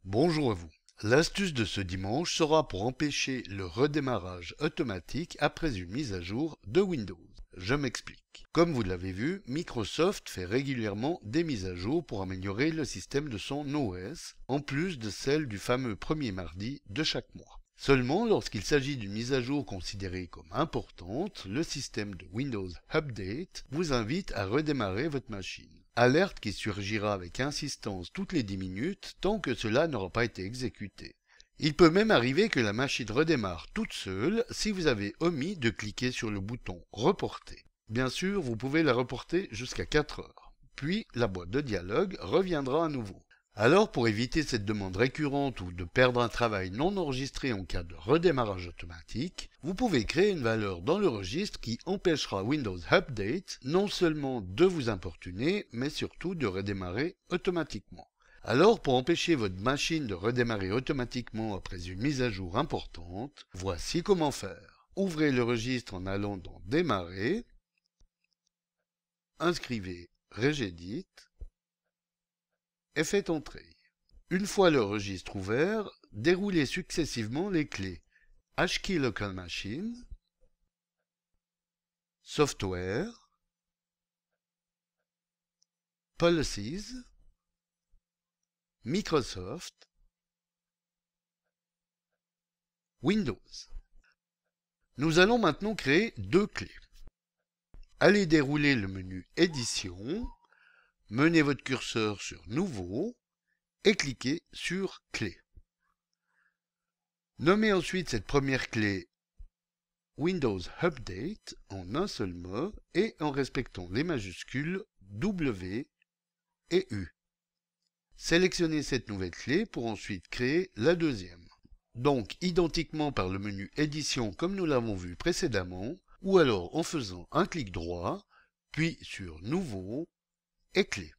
Bonjour à vous. L'astuce de ce dimanche sera pour empêcher le redémarrage automatique après une mise à jour de Windows. Je m'explique. Comme vous l'avez vu, Microsoft fait régulièrement des mises à jour pour améliorer le système de son OS, en plus de celle du fameux premier mardi de chaque mois. Seulement, lorsqu'il s'agit d'une mise à jour considérée comme importante, le système de Windows Update vous invite à redémarrer votre machine. Alerte qui surgira avec insistance toutes les 10 minutes tant que cela n'aura pas été exécuté. Il peut même arriver que la machine redémarre toute seule si vous avez omis de cliquer sur le bouton Reporter. Bien sûr, vous pouvez la reporter jusqu'à 4 heures. Puis, la boîte de dialogue reviendra à nouveau. Alors, pour éviter cette demande récurrente ou de perdre un travail non enregistré en cas de redémarrage automatique, vous pouvez créer une valeur dans le registre qui empêchera Windows Update non seulement de vous importuner, mais surtout de redémarrer automatiquement. Alors, pour empêcher votre machine de redémarrer automatiquement après une mise à jour importante, voici comment faire. Ouvrez le registre en allant dans Démarrer, inscrivez Regedit, et faites entrer. Une fois le registre ouvert, déroulez successivement les clés HKey Local Machine, Software, Policies, Microsoft, Windows. Nous allons maintenant créer deux clés. Allez dérouler le menu Édition, menez votre curseur sur Nouveau et cliquez sur Clé. Nommez ensuite cette première clé Windows Update en un seul mot et en respectant les majuscules W et U. Sélectionnez cette nouvelle clé pour ensuite créer la deuxième. Donc identiquement par le menu Édition comme nous l'avons vu précédemment, ou alors en faisant un clic droit, puis sur Nouveau et Clé.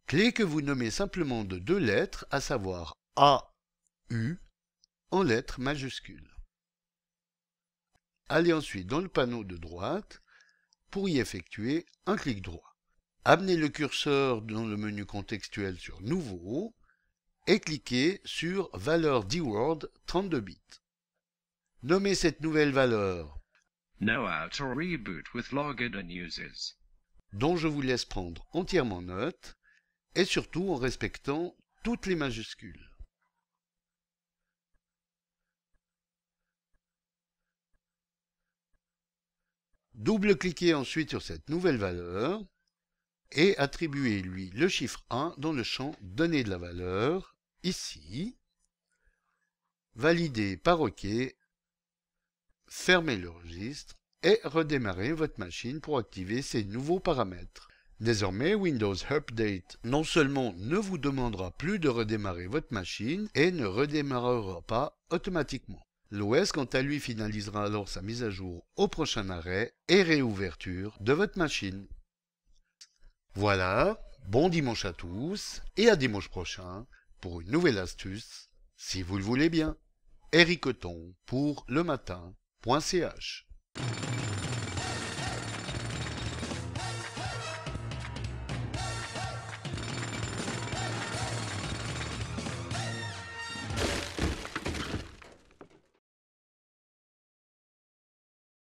Clé que vous nommez simplement de deux lettres, à savoir A, U, en lettres majuscules. Allez ensuite dans le panneau de droite pour y effectuer un clic droit. Amenez le curseur dans le menu contextuel sur Nouveau et cliquez sur Valeur dword 32 bits. Nommez cette nouvelle valeur No out or reboot with logged in users, dont je vous laisse prendre entièrement note et surtout en respectant toutes les majuscules. Double-cliquez ensuite sur cette nouvelle valeur et attribuez-lui le chiffre 1 dans le champ Données de la valeur, ici. Validez par OK, fermez le registre et redémarrez votre machine pour activer ces nouveaux paramètres. Désormais, Windows Update non seulement ne vous demandera plus de redémarrer votre machine et ne redémarrera pas automatiquement. L'OS, quant à lui, finalisera alors sa mise à jour au prochain arrêt et réouverture de votre machine. Voilà, bon dimanche à tous et à dimanche prochain pour une nouvelle astuce, si vous le voulez bien. Eric Othon pour lematin.ch